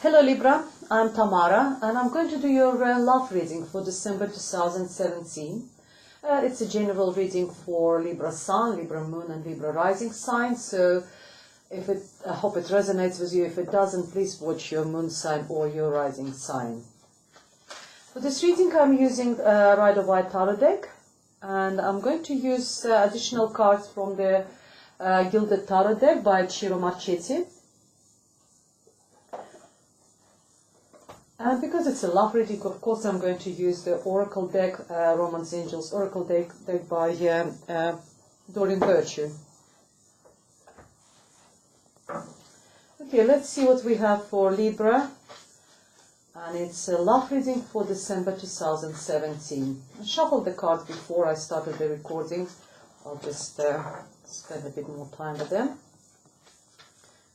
Hello Libra, I'm Tamara and I'm going to do your love reading for December 2017. It's a general reading for Libra Sun, Libra Moon and Libra Rising sign, so I hope it resonates with you. If it doesn't, please watch your Moon sign or your Rising sign. For this reading I'm using Rider-Waite Tarot deck, and I'm going to use additional cards from the Gilded Tarot deck by Ciro Marchetti. And because it's a love reading, of course, I'm going to use the Oracle deck, Romance Angels Oracle deck by Doreen Virtue. Okay, let's see what we have for Libra. And it's a love reading for December 2017. I shuffled the cards before I started the recording. I'll just spend a bit more time with them.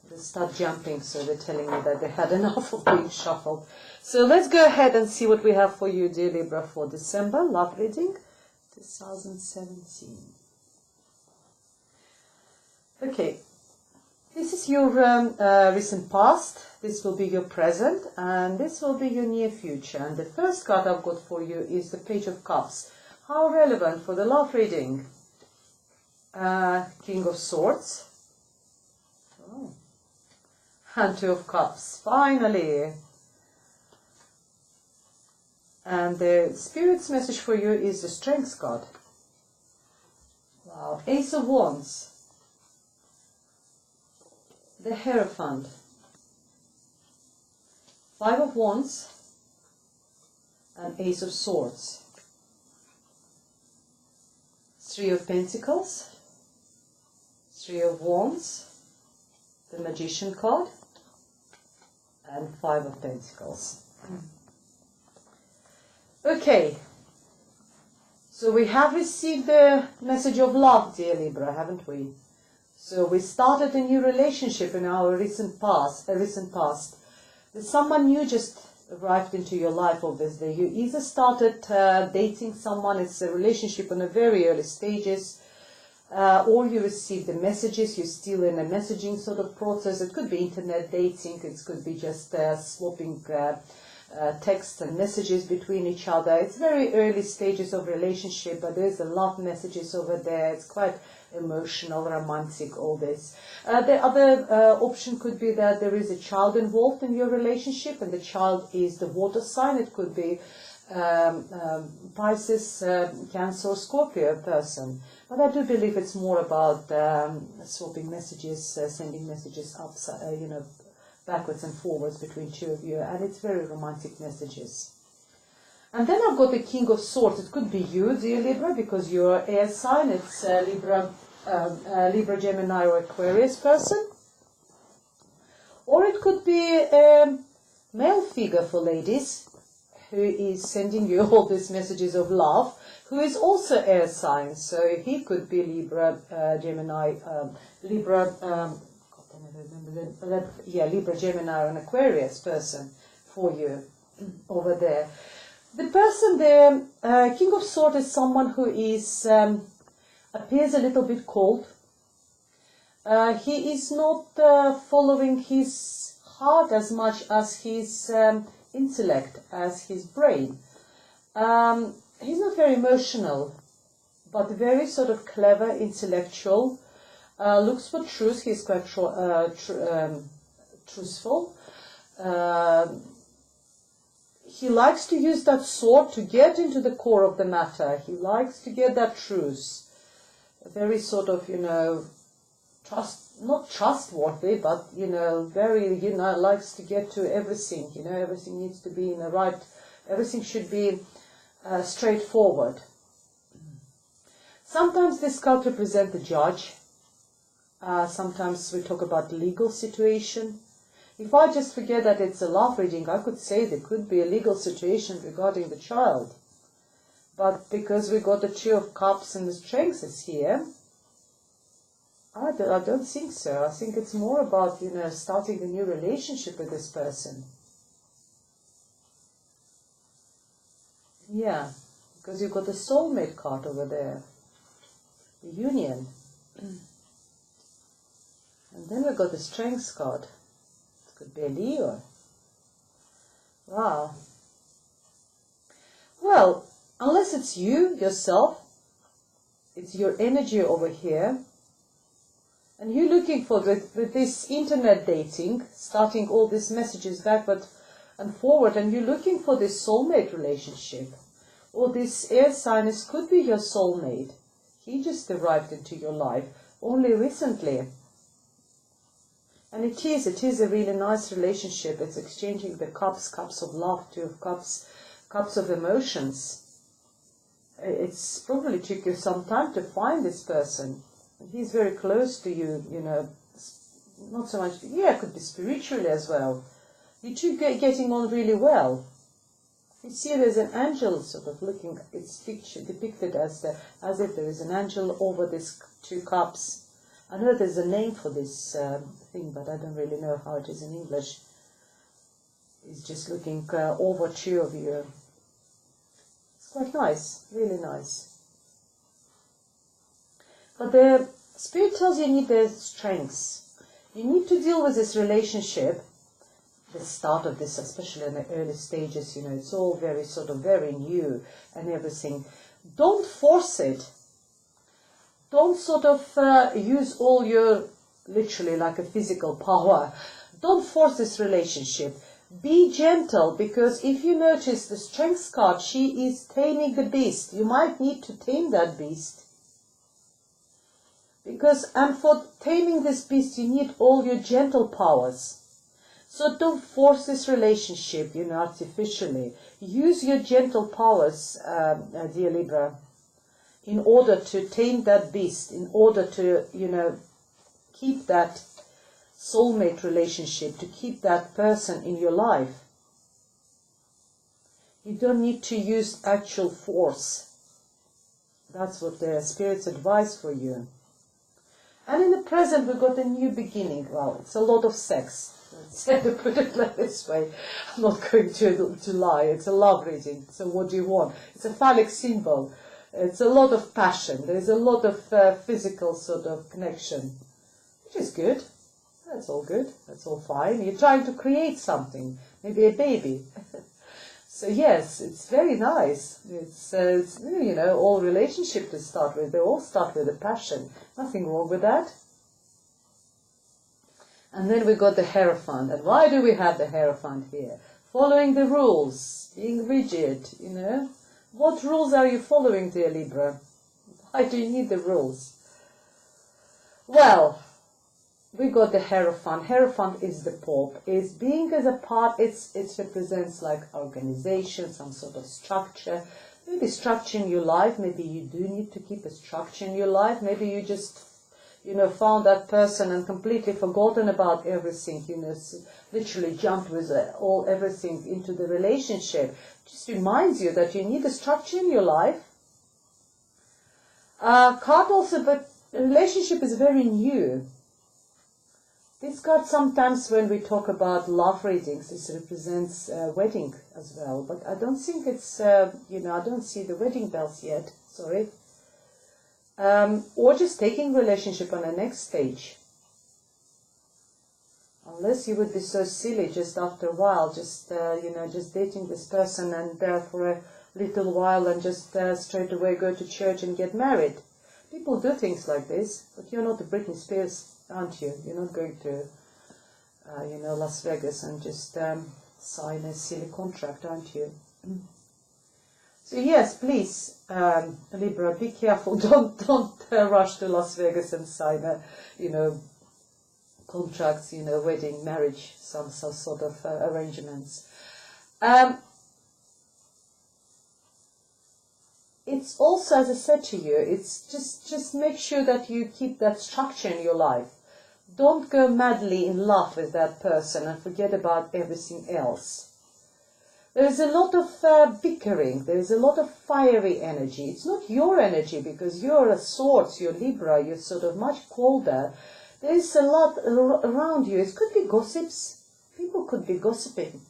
They start jumping, so they're telling me that they had enough of being shuffled. So let's go ahead and see what we have for you, dear Libra, for December love reading 2017. Okay, this is your recent past, this will be your present, and this will be your near future. And the first card I've got for you is the Page of Cups. How relevant for the love reading? King of Swords. Oh. And Two of Cups, finally. And the Spirit's message for you is the Strength card. Wow. Ace of Wands. The Hierophant. Five of Wands. And Ace of Swords. Three of Pentacles. Three of Wands. The Magician card. And Five of Pentacles. Okay, so we have received the message of love, dear Libra, haven't we? So we started a new relationship in our recent past. There's someone new just arrived into your life, obviously. You either started dating someone, it's a relationship in the very early stages, or you received the messages, you're still in a messaging sort of process. It could be internet dating, it could be just swapping texts and messages between each other. It's very early stages of relationship, but there's a love messages over there. It's quite emotional, romantic, all this. The other option could be that there is a child involved in your relationship, and the child is the water sign. It could be Pisces, Cancer, Scorpio person. But I do believe it's more about swapping messages, sending messages upside, backwards and forwards between two of you, and it's very romantic messages. And then I've got the King of Swords. It could be you, dear Libra, because you're air sign. It's Libra, Gemini or Aquarius person. Or it could be a male figure for ladies who is sending you all these messages of love, who is also air sign. So he could be Libra, Gemini, Libra, Libra, Gemini, or an Aquarius person for you over there. The person there, King of Swords, is someone who is appears a little bit cold. He is not following his heart as much as his intellect, as his brain. He's not very emotional, but very sort of clever, intellectual. Looks for truth. He's quite truthful. He likes to use that sword to get into the core of the matter. He likes to get that truth. Very sort of, not trustworthy, but, very, likes to get to everything. Everything needs to be in the right, everything should be straightforward. Sometimes this card represents the judge. Sometimes we talk about legal situation. If I just forget that it's a love reading, I could say there could be a legal situation regarding the child. But because we got the Two of Cups and the Strength is here, I don't think so. I think it's more about, starting a new relationship with this person. Yeah, because you've got the Soulmate card over there. The Union. And then we've got the Strength card. It could be a Leo. Wow. Well, unless it's you, yourself, it's your energy over here, and you're looking for with this internet dating, starting all these messages backward and forward, and you're looking for this soulmate relationship, or this air sign could be your soulmate. He just arrived into your life only recently. And it is a really nice relationship. It's exchanging the cups of love, two of cups of emotions. It's probably took you some time to find this person. He's very close to you, you know, not so much, yeah, it could be spiritually as well. You two getting on really well. You see there's an angel sort of looking, it's depicted as if there is an angel over these two cups. I know there's a name for this thing, but I don't really know how it is in English. He's just looking over two of you. It's quite nice, really nice. But the Spirit tells you need the strengths. You need to deal with this relationship, the start of this, especially in the early stages, you know, it's all very sort of very new and everything. Don't force it. Don't sort of use all your, literally like a physical power. Don't force this relationship. Be gentle, because if you notice the Strengths card, she is taming the beast. You might need to tame that beast. And for taming this beast, you need all your gentle powers. So don't force this relationship, you know, artificially. Use your gentle powers, dear Libra, in order to tame that beast, in order to, you know, keep that soulmate relationship, to keep that person in your life. You don't need to use actual force. That's what the Spirit's advice for you. And in the present, we've got a new beginning. Well, it's a lot of sex. To put it like this way, I'm not going to lie. It's a love reading. So what do you want? It's a phallic symbol. It's a lot of passion. There's a lot of physical sort of connection, which is good. That's all good. That's all fine. You're trying to create something, maybe a baby. So yes, it's very nice. It's you know, all relationships to start with, they all start with a passion. Nothing wrong with that. And then we got the Hierophant. And why do we have the Hierophant here? Following the rules, being rigid, you know. What rules are you following, dear Libra? Why do you need the rules? Well, we got the Hierophant. Hierophant is the Pope. Is being as a part, it represents like organization, some sort of structure. Maybe structure in your life. Maybe you do need to keep a structure in your life. Maybe you just, you know, found that person and completely forgotten about everything, you know, literally jumped with everything into the relationship. Just reminds you that you need a structure in your life. Card also, but a relationship is very new. This card sometimes when we talk about love readings, this represents wedding as well. But I don't think it's, you know, I don't see the wedding bells yet, sorry. Or just taking relationship on the next stage. Unless you would be so silly just after a while, just, you know, just dating this person and for a little while and just straight away go to church and get married. People do things like this, but you're not the Britney Spears, aren't you? You're not going to, you know, Las Vegas and just sign a silly contract, aren't you? So yes, please, Libra, be careful. Don't rush to Las Vegas and sign you know, contracts, you know, wedding, marriage, some sort of arrangements. It's also, as I said to you, it's just make sure that you keep that structure in your life. Don't go madly in love with that person and forget about everything else. There's a lot of bickering, there's a lot of fiery energy. It's not your energy because you're a Swords, you're Libra, you're sort of much colder. There's a lot around you. It could be gossips. People could be gossiping.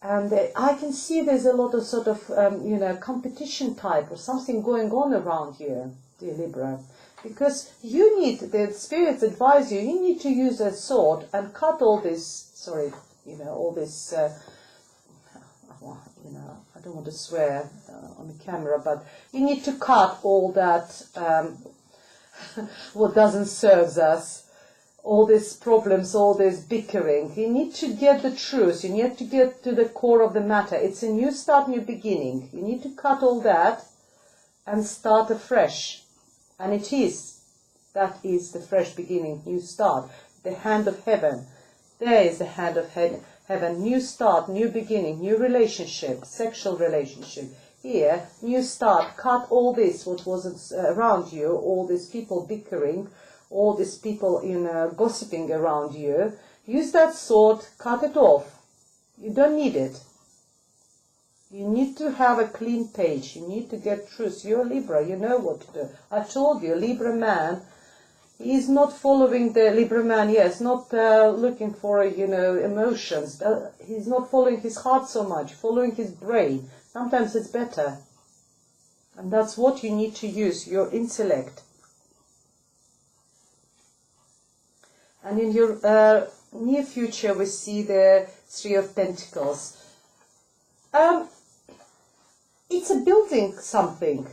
And I can see there's a lot of sort of, you know, competition type or something going on around you, dear Libra. Because you need, the spirits advise you, you need to use a sword and cut all this, sorry, you know, all this well, you know, I don't want to swear on the camera, but you need to cut all that what doesn't serve us, all these problems, all this bickering. You need to get the truth. You need to get to the core of the matter. It's a new start, new beginning. You need to cut all that and start afresh. And it is. That is the fresh beginning, new start. The hand of heaven. There is the hand of heaven. New start, new beginning, new relationship, sexual relationship. Here, new start. Cut all this, what wasn't around you, all these people bickering, all these people gossiping around you. Use that sword, cut it off. You don't need it. You need to have a clean page. You need to get truth. You're Libra, you know what to do. I told you, Libra man, he's not following the Libra man, yes, not looking for, emotions. He's not following his heart so much, following his brain. Sometimes it's better. And that's what you need to use, your intellect. And in your near future, we see the Three of Pentacles. It's a building something.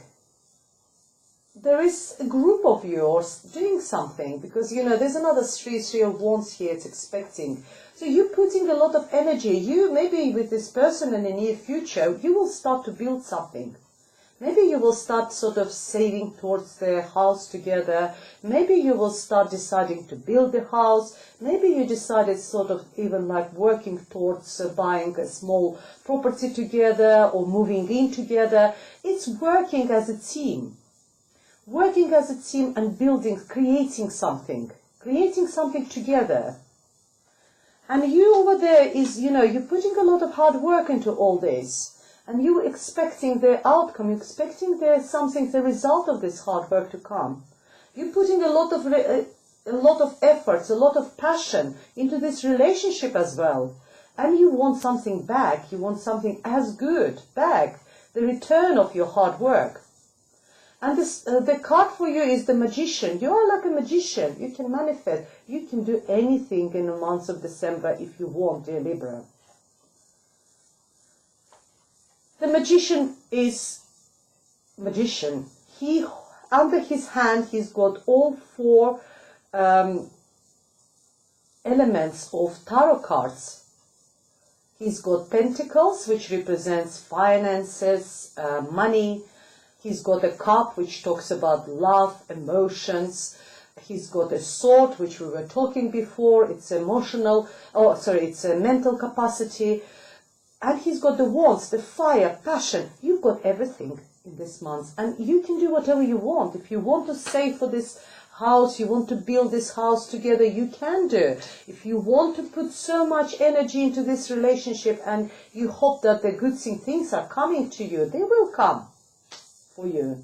There is a group of yours doing something, because, there's another Three of Wands here, it's expecting. So you're putting a lot of energy. You, maybe with this person in the near future, you will start to build something. Maybe you will start sort of saving towards the house together. Maybe you will start deciding to build the house. Maybe you decided sort of even like working towards buying a small property together or moving in together. It's working as a team. Working as a team and building, creating something together. And you over there is, you're putting a lot of hard work into all this. And you're expecting the outcome, you're expecting the result of this hard work to come. You're putting a lot of efforts, a lot of passion into this relationship as well. And you want something back, you want something as good back, the return of your hard work. And the card for you is the Magician. You are like a magician, you can manifest, you can do anything in the month of December if you want, dear Libra. The magician is magician. He, under his hand, he's got all four elements of tarot cards. He's got Pentacles, which represents finances, money. He's got a Cup, which talks about love, emotions. He's got a Sword, which we were talking before. It's it's a mental capacity. And he's got the Wands, the fire, passion. You've got everything in this month. And you can do whatever you want. If you want to save for this house, you want to build this house together, you can do. If you want to put so much energy into this relationship and you hope that the good things are coming to you, they will come for you.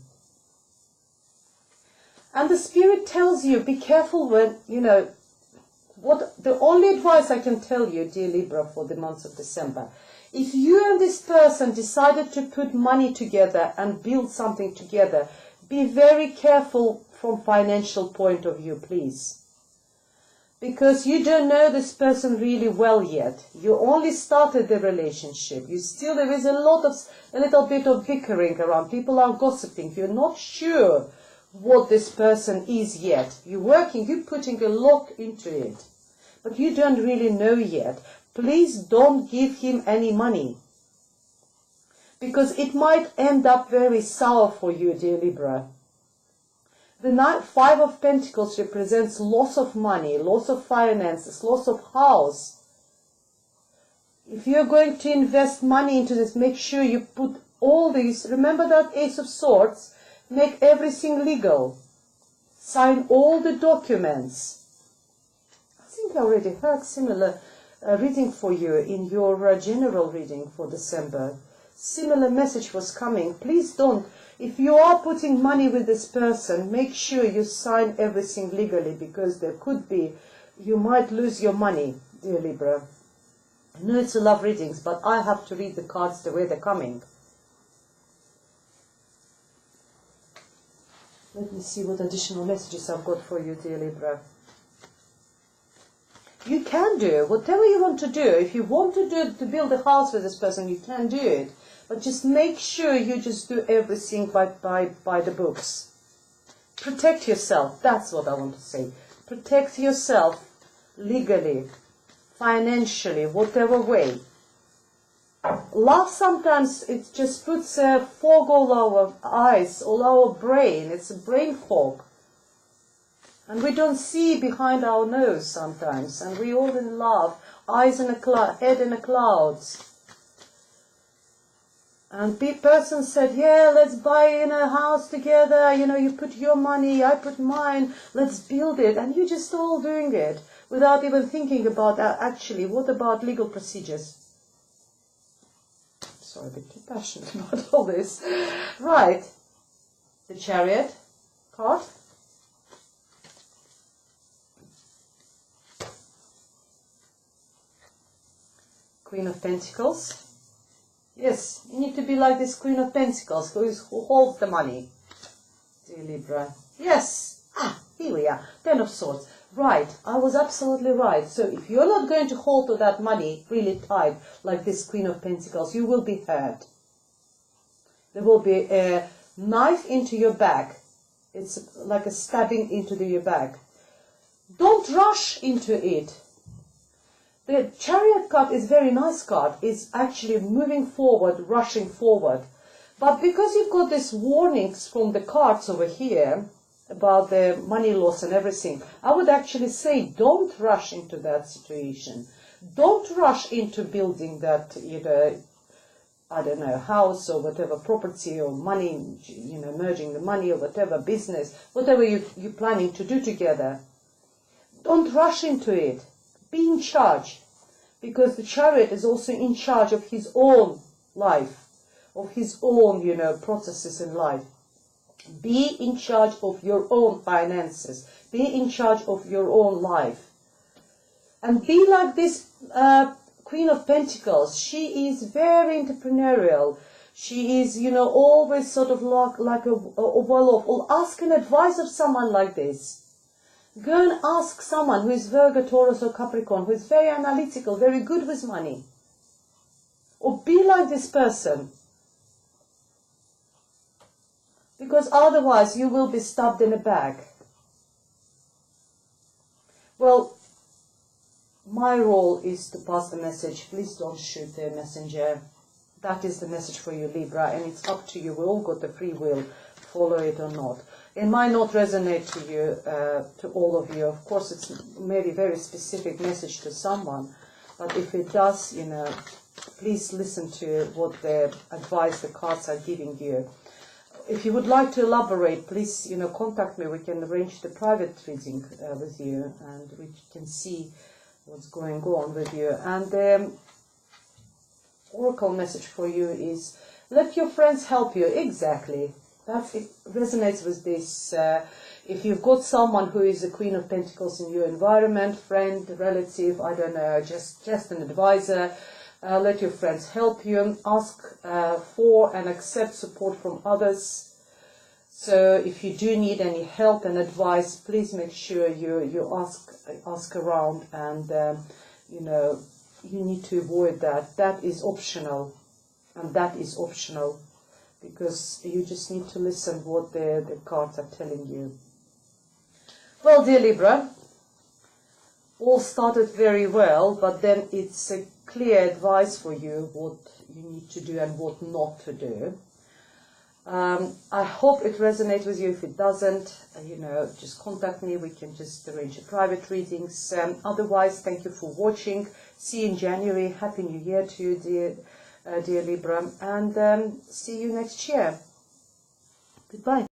And the Spirit tells you, be careful when, the only advice I can tell you, dear Libra, for the month of December, if you and this person decided to put money together and build something together, be very careful from financial point of view, please. Because you don't know this person really well yet. You only started the relationship. There is a little bit of bickering around. People are gossiping. You're not sure what this person is yet. You're putting a lot into it. But you don't really know yet. Please don't give him any money, because it might end up very sour for you, dear Libra. The Five of Pentacles represents loss of money, loss of finances, loss of house. If you're going to invest money into this, make sure you put all these, remember that Ace of Swords, make everything legal. Sign all the documents. I think I already heard similar reading for you in your general reading for December. Similar message was coming. Please don't, if you are putting money with this person, make sure you sign everything legally, because there could be, you might lose your money, dear Libra. I know it's a love readings, but I have to read the cards the way they're coming. Let me see what additional messages I've got for you, dear Libra. You can do whatever you want to do. If you want to build a house with this person, you can do it. But just make sure you just do everything by the books. Protect yourself. That's what I want to say. Protect yourself legally, financially, whatever way. Love sometimes it just puts a fog all our eyes, all our brain. It's a brain fog. And we don't see behind our nose sometimes. And we all in love, eyes in a cloud, head in the clouds. And the person said, yeah, let's buy in a house together. You know, you put your money, I put mine. Let's build it. And you're just all doing it without even thinking about actually, what about legal procedures? Sorry, a bit too passionate about all this. Right. The Chariot card. Queen of Pentacles. Yes, you need to be like this Queen of Pentacles, who holds the money. Dear Libra. Yes. Here we are. Ten of Swords. Right. I was absolutely right. So if you're not going to hold to that money really tight, like this Queen of Pentacles, you will be hurt. There will be a knife into your back. It's like a stabbing into your back. Don't rush into it. The Chariot card is a very nice card. It's actually moving forward, rushing forward. But because you've got these warnings from the cards over here about the money loss and everything, I would actually say don't rush into that situation. Don't rush into building that, you know, I don't know, house or whatever, property or money, you know, merging the money or whatever, business, whatever you're planning to do together. Don't rush into it. Be in charge, because the Chariot is also in charge of his own life, of his own, you know, processes in life. Be in charge of your own finances. Be in charge of your own life. And be like this Queen of Pentacles. She is very entrepreneurial. She is, you know, always sort of like a well-off. Ask an advice of someone like this. Go and ask someone who is Virgo, Taurus or Capricorn, who is very analytical, very good with money. Or be like this person. Because otherwise you will be stabbed in the back. Well, my role is to pass the message. Please don't shoot the messenger. That is the message for you, Libra, and it's up to you. We all got the free will, follow it or not. It might not resonate to you, to all of you. Of course, it's maybe a very specific message to someone. But if it does, you know, please listen to what the advice the cards are giving you. If you would like to elaborate, please, you know, contact me. We can arrange the private reading with you, and we can see what's going on with you. And the oracle message for you is, let your friends help you. Exactly. It resonates with this. If you've got someone who is a Queen of Pentacles in your environment, friend, relative, I don't know, just an advisor, let your friends help you. Ask for and accept support from others. So if you do need any help and advice, please make sure you ask around, and you know, you need to avoid that. That is optional, and that is optional. Because you just need to listen what the cards are telling you. Well, dear Libra, all started very well, but then it's a clear advice for you what you need to do and what not to do. I hope it resonates with you. If it doesn't, you know, just contact me. We can just arrange a private readings. Otherwise, thank you for watching. See you in January. Happy New Year to you, dear Libra, and see you next year. Goodbye.